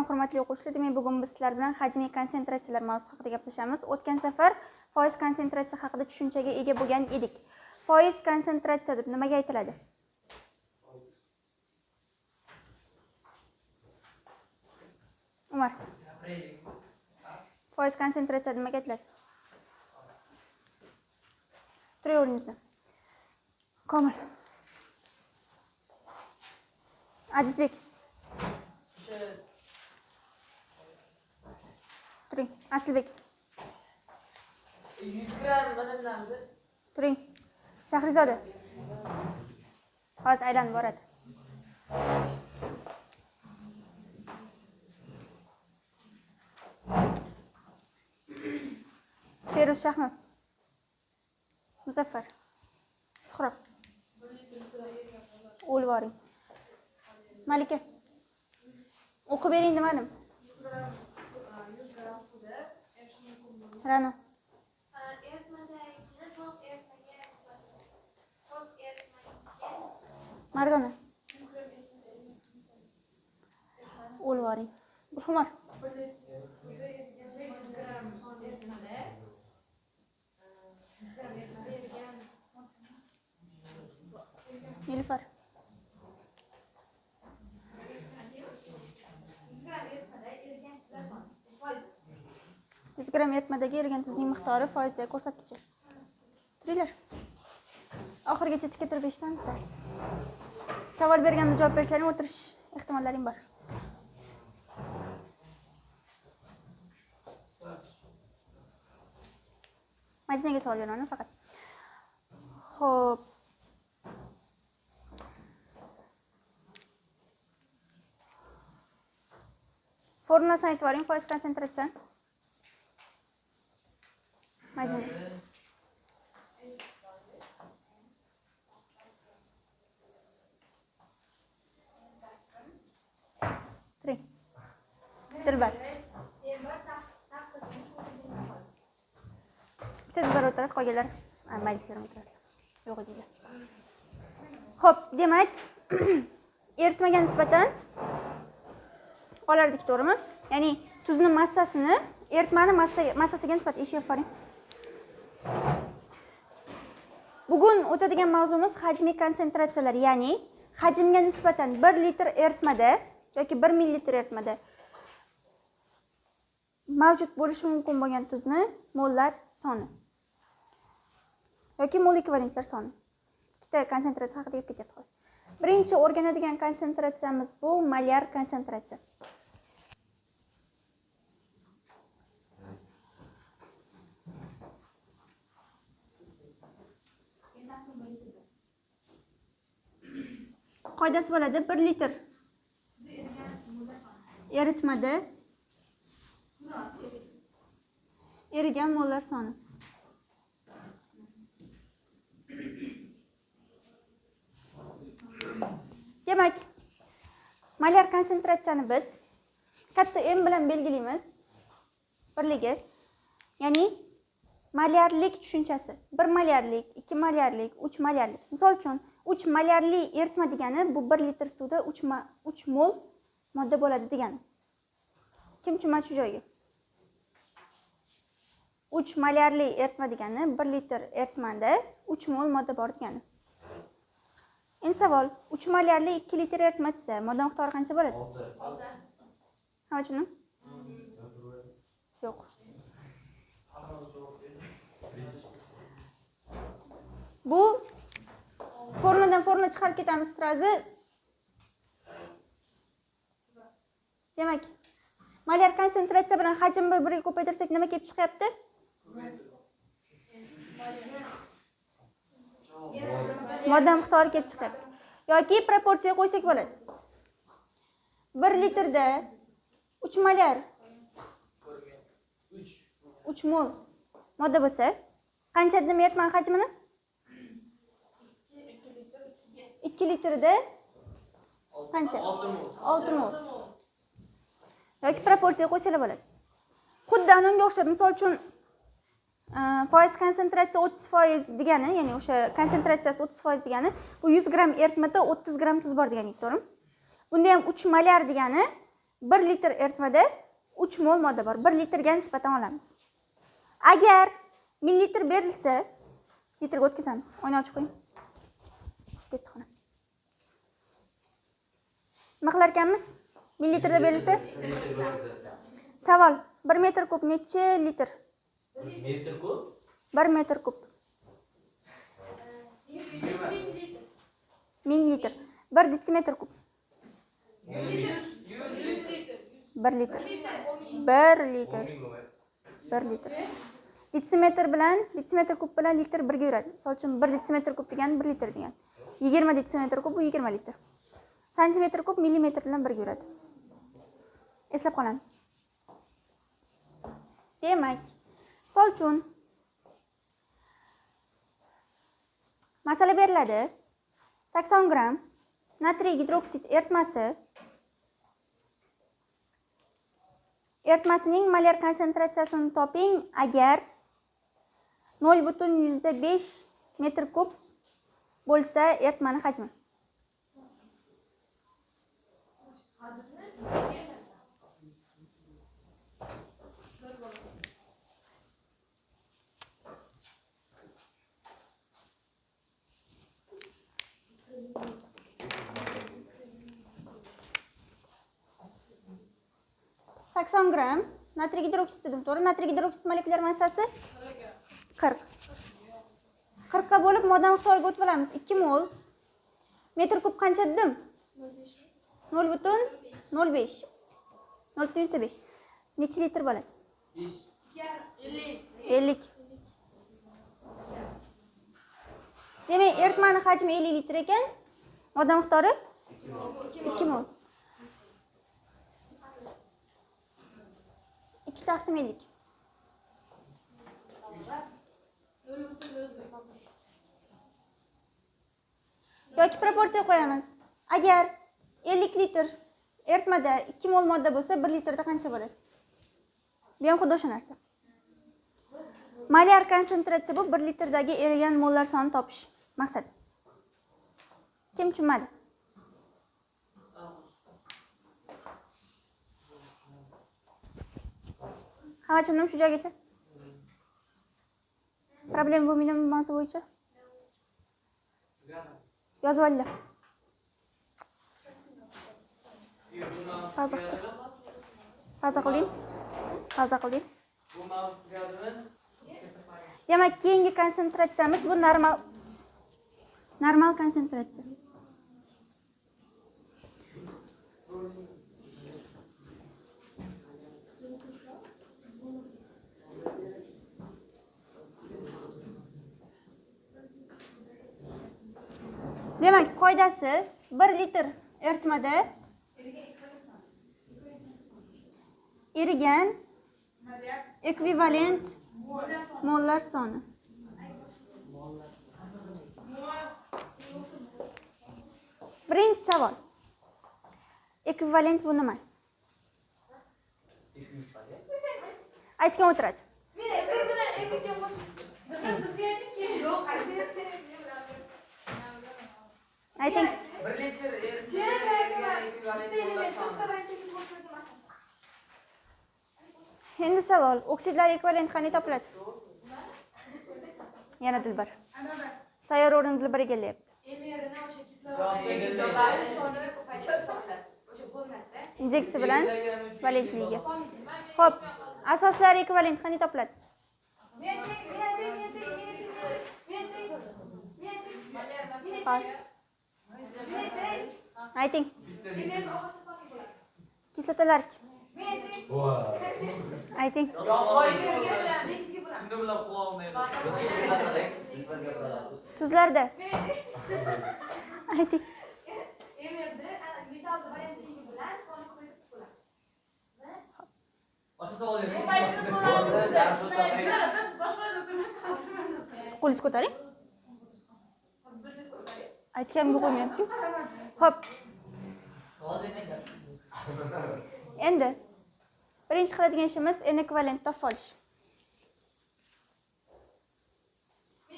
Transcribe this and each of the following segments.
Salom hurmatli o'quvchilar, demak bugun biz sizlar bilan hajmiy konsentratsiyalar mavzusi haqida gaplashamiz. O'tgan safar foiz konsentratsiya haqida tushunchaga ega bo'lgan edik. Foiz konsentratsiya deb nimaga aytiladi? Umar. Foiz konsentratsiya nimaga aytiladi? Turaveringizlar. Komil. Adizbek. Turing. Aslbek. 100 gram manimlardi. Turing. Shahrizoda. Hozir aylanib boradi. Feruz Shahnoz. Muzaffar. Suhrob. O'lvoring. Malika. O'qib bering demadim. Ra'no. Mardona. O'lvoring. Gulxumor. Nilufar. Yuz gram eritmadagi erigan tuzning miqdori foizdagi ko'rsatkichi. Turinglar. Oxirigacha tikka turib eshitamiz darsni. Savol berganda javob bersalaring o'tirish ehtimollaring bor. Majlisga savol beraman faqat. Xo'p. Formulasini aytib boring, foiz konsentratsiya. Majlis. Turing. Dilbar. Bitta Dilbar o'tiradi, qolganlar majlislar o'tiradi. Yo'q deydilar. Xo'p, demak, eritmaga nisbatan olardik, to'g'rimi? Ya'ni tuzning massasini eritmani massasiga nisbatan eshitib qo'ying. Bugun o'tadigan mavzumiz hajmiy konsentratsiyalar, ya'ni hajmga nisbatan 1 litr eritmada yoki 1 millilitr eritmada mavjud bo'lishi mumkin bo'lgan tuzni mollar soni yoki mol ekvivalentlar soni. Ikkita konsentratsiya haqida gap ketyapti hozir. Birinchi o'rganadigan konsentratsiyamiz bu molyar konsentratsiya. Qoidasi bo'ladi, 1 litr eritmada erigan mollar soni. Demak, molyar konsentratsiyani biz katta M bilan belgilaymiz. Birligi. Ya'ni molyarlik tushunchasi. 1 molyarlik, 2 molyarlik, 3 molyarlik. Misol uchun 3 molyarli eritma degani bu 1 litr suvda 3 mol modda bo'ladi degani. Kim tushunmadi shu joyga? 3 molyarli eritma degani 1 litr eritmada 3 mol modda bor degani. Endi savol, 3 molyarli 2 litr eritma desa, modda miqdori qancha bo'ladi? 6. Hamma tushundimi? Yo'q. Bu formuladan formula chiqarib ketamiz sirazi. Demak, molyar konsentratsiya bilan hajmni bir-biriga ko'paytirsak nima kelib chiqyapti? Modda miqdori kelib chiqyapti. Yoki proporsiya qo'ysak bo'ladi. 1 litrda 3 molyar 3 mol modda bo'lsa, qancha dedim eritma hajmini? 2 litrda qancha? 6 mol. Yoki proporsiya qo'ysalar bo'ladi. Xuddi anonga o'xshab, misol uchun foiz konsentratsiya 30% degani, ya'ni o'sha konsentratsiyasi 30% degani, bu 100 gram eritmada 30 gram tuz bor deganik, to'g'rimi? Bunda ham 3 molyar degani 1 litr eritmada 3 mol modda bor. 1 litrga nisbatan olamiz. Agar millilitr berilsa, litrga o'tkazamiz. Oyna ochib qo'ying. Isib xona. Nima qilar ekanmiz? Millilitrda berilsa? Savol. 1 metr kub necha litr? 1 metr kub? 1 metr kub. 1000 litr. 1 detsimetr kub. 1 litr. 1 litr. 1 litr. Detsimetr kub bilan litr birga yuradi. Misol uchun 1 detsimetr kub degani 1 litr degani. 20 detsimetr kub bu 20 litr. Santimetr kub millimetr bilan birga yuradi. Eslab qolamiz. Demak, misol uchun masala beriladi. 80 gram natriy gidroksid eritmasining molar konsentratsiyasini toping agar 0,5 metr kub bo'lsa eritmani hajmi. gram natriy gidroksid dedim. To'g'ri, natriy gidroksid molekulyar massasi 40. 40 ga bo'lib modda miqdoriga o'tib olamiz. 2 mol. Metr kub qancha dedim? 0,05. 0,5. Necha litr bo'ladi? 50. Demak, eritmani hajmi 50 litr ekan, modda miqdori 2 mol. 2 taqsim 50. Yoki proporsiya qo'yamiz. Agar 50 litr eritmada 2 mol modda bo'lsa, 1 litrda qancha bo'ladi? Bu ham xuddi o'sha narsa. Molar konsentratsiya bu 1 litrdagi erigan mollar sonini topish maqsad. Kim tushunmadi? Hamma tushundim shu joygacha? Problem bo'lmaydimi bu mavzu bo'yicha? Yozib olinglar. Pauza qiling. Bu mavzu tugadimi? Demak, keyingi konsentratsiyamiz bu normal konsentratsiya. Demak, qoidasi 1 litr eritmada erigan ekvivalent mollar soni. Birinchi savol. Ekvivalent bu nima? Aytgan o'tiradi. Ayting. 1 litr eritmaga ekvivalent mollar soni. Endi savol, oksidlar ekvivalent qanday topiladi? Yana Dilbar. Sayyora o'rnini Dilbar egallayapti. Indeksi bilan valentligi. Xo'p, asoslar ekvivalent qanday topiladi? Pas. Ayting. Kislotalar. Ayting. Tuzlarda. Ayting. Qo'lingizni ko'taring. Aytganimga qo'ymayapti. Xo'p. Endi birinchi qiladigan ishimiz n ekvivalent topib olish.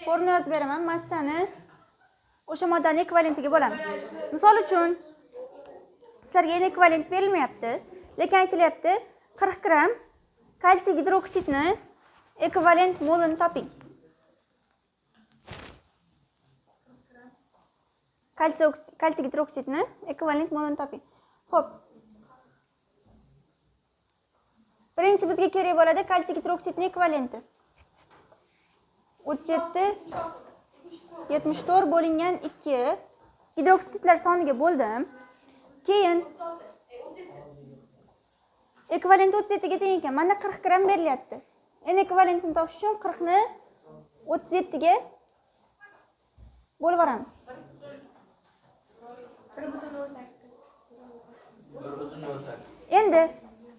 Formula yozib beraman. Massani o'sha moddaning ekvivalentiga bo'lamiz. Misol uchun sizlarga n ekvivalent berilmayapti. Lekin aytilyapti 40 gram kalsiy gidroksidni ekvivalent molini toping. Kalsiy gidroksidni ekvivalent molini toping. Xo'p. Birinchi bizga kerak bo'ladi kalsiy gidroksidni ekvivalenti. 37 74 bo'lingan 2 gidroksidlar soniga bo'ldim. Keyin ekvivalent 37 ga teng ekan. Mana 40 gram berilyapti. N ekvivalentini topish uchun 40 ni 37 ga bo'lib yuboramiz. 1,08. Endi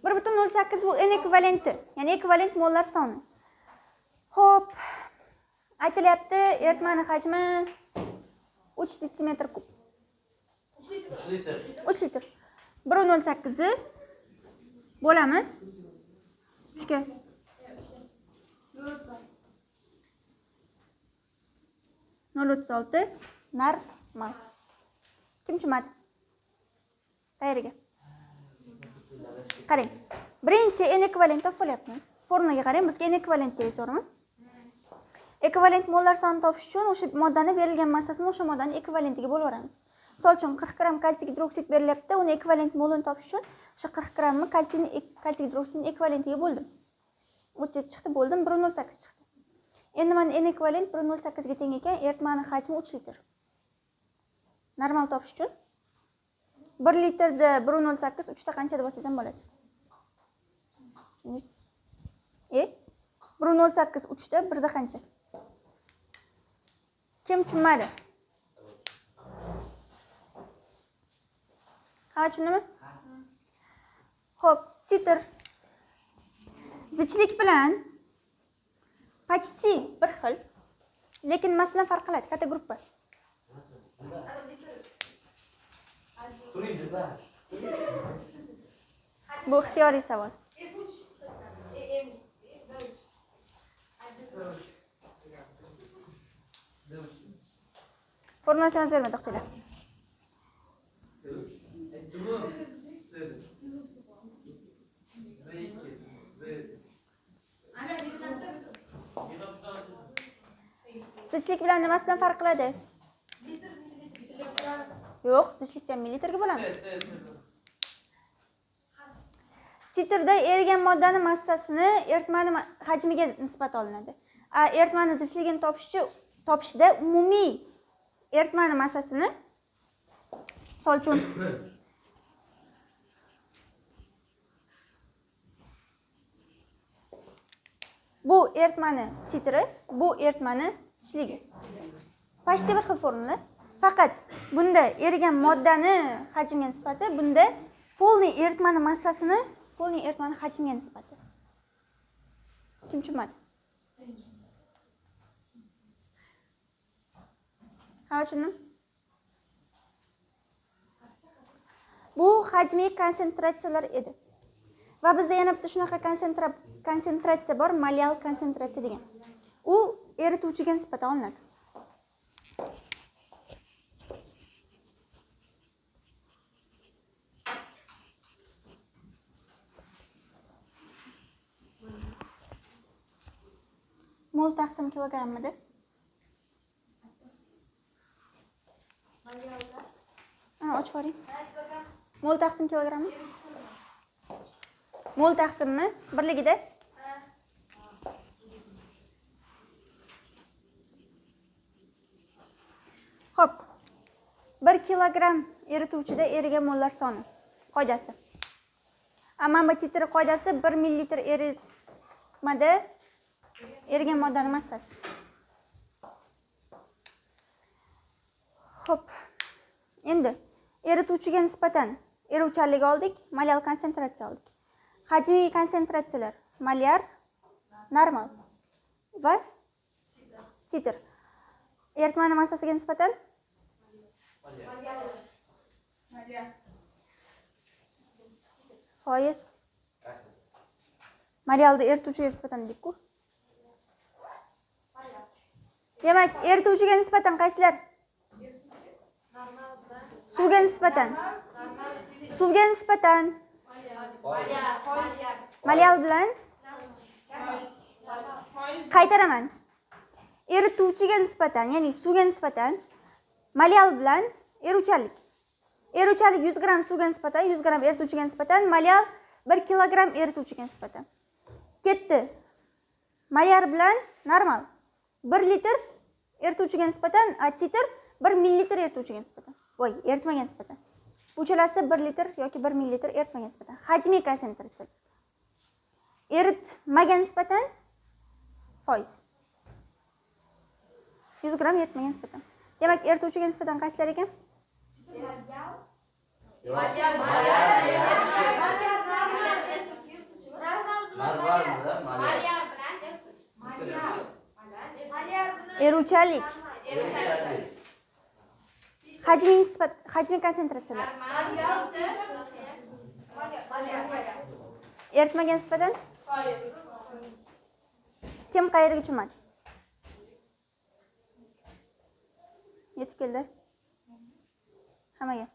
1,08 bu N ekvivalenti, ya'ni ekvivalent mollar soni. Xo'p, aytilyapti eritmani hajmi 3 detsimetr kub. 3 litr. 3 litr. 1,08 ni bo'lamiz 3 ga. 0,36 normal. Kim tushunmadi? Qayeriga? Qarang. Birinchi N ekvivalent topilyapmiz. Formulaga qarang, bizga N ekvivalent kerak, to'g'rimi? Ekvivalent mollar sonini topish uchun o'sha moddani berilgan massasini o'sha moddaning ekvivalentiga bo'lib yuboramiz. Misol uchun 40 gram kalsiy gidroksid berilyapti, uni ekvivalent molini topish uchun o'sha 40 gramni kalsiy gidroksidning ekvivalentiga bo'ldim. 37 chiqdi, bo'ldim, 1,08 chiqdi. Endi mana N ekvivalent 1,08 ga teng ekan, eritmani hajmi 3 litr. Normal topish uchun 1 litrda 1,08 3 ta qancha deb olsam bo'ladi? 1,08 3 ta 1 da qancha? Kim tushunmadi? Ha, tushundimi? Xo'p, titr zichlik bilan почти bir xil, lekin masalan farq qiladi, katta gruppa. Bu ixtiyoriy savol. Formulasini bermadi, to'xtanglar. Zichlik bilan nimasidan farq qiladi? Yo'q, zichlikdan millilitrga bo'lamiz. Titrda erigan moddaning massasini eritmani hajmiga nisbat olinadi. Eritmani zichligini topishda umumiy eritmani massasini, misol uchun bu eritmani titri, bu eritmani zichligi. Почти bir xil formula. Faqat bunda erigan moddani hajmiga nisbati, bunda polniy eritmani massasini polniy eritmani hajmiga nisbati. Kim tushunmadi? Ha, tushundim. Bu hajmiy konsentratsiyalar edi. Va bizda yana bitta shunaqa konsentratsiya bor, molyal konsentratsiya degan. U erituvchiga nisbatan olinadi. Mol taqsim kilogrammida? Ana ochib ko'ring. Mol taqsim kilogrammi? Mol taqsimmi? Birligida? Xo'p. 1 kilogram erituvchida erigan mollar soni qoidasi. Ammo titr qoidasi 1 millilitr eritmada erigan moddaning massasi. Xo'p. Endi erituvchiga nisbatan erituvchanlik oldik, molyal konsentratsiya oldik. Hajmiy konsentratsiyalar molyar, normal va titr. Eritmani massasiga nisbatan foiz. Molyalda erituvchiga nisbatan dedik-ku. Demak, erituvchiga nisbatan qaysilar? Suvga nisbatan. Suvga nisbatan Malyal bilan qaytaraman. Erituvchiga nisbatan, ya'ni suvga nisbatan malyal bilan eruvchanlik. Eruvchanlik 100 gram suvga nisbatan, 100 gram erituvchiga nisbatan, malyal 1 kilogram erituvchiga nisbatan. Ketdi. Malyar bilan normal 1 litr erituvchiga nisbatan, atitr 1 millilitr erituvchiga nisbatan. Voy, eritmaga nisbatan. Uchalasi 1 litr yoki 1 millilitr eritmaga nisbatan. Hajmiy konsentratsiya. Eritmaga nisbatan foiz. 100 gram eritmaga nisbatan. Demak, erituvchiga nisbatan qaysilar ekan? Eruvchanlik. Hajmiy nisbat, hajmiy konsentratsiyalar. Eritmaga nisbatan kim qayerga tushmadi? Yetib keldi. Hammaga.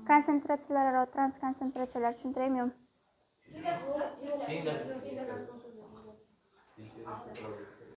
Konsentratsiyalar va transkonsentratsiyalar tushuntiraymi yo'qmi?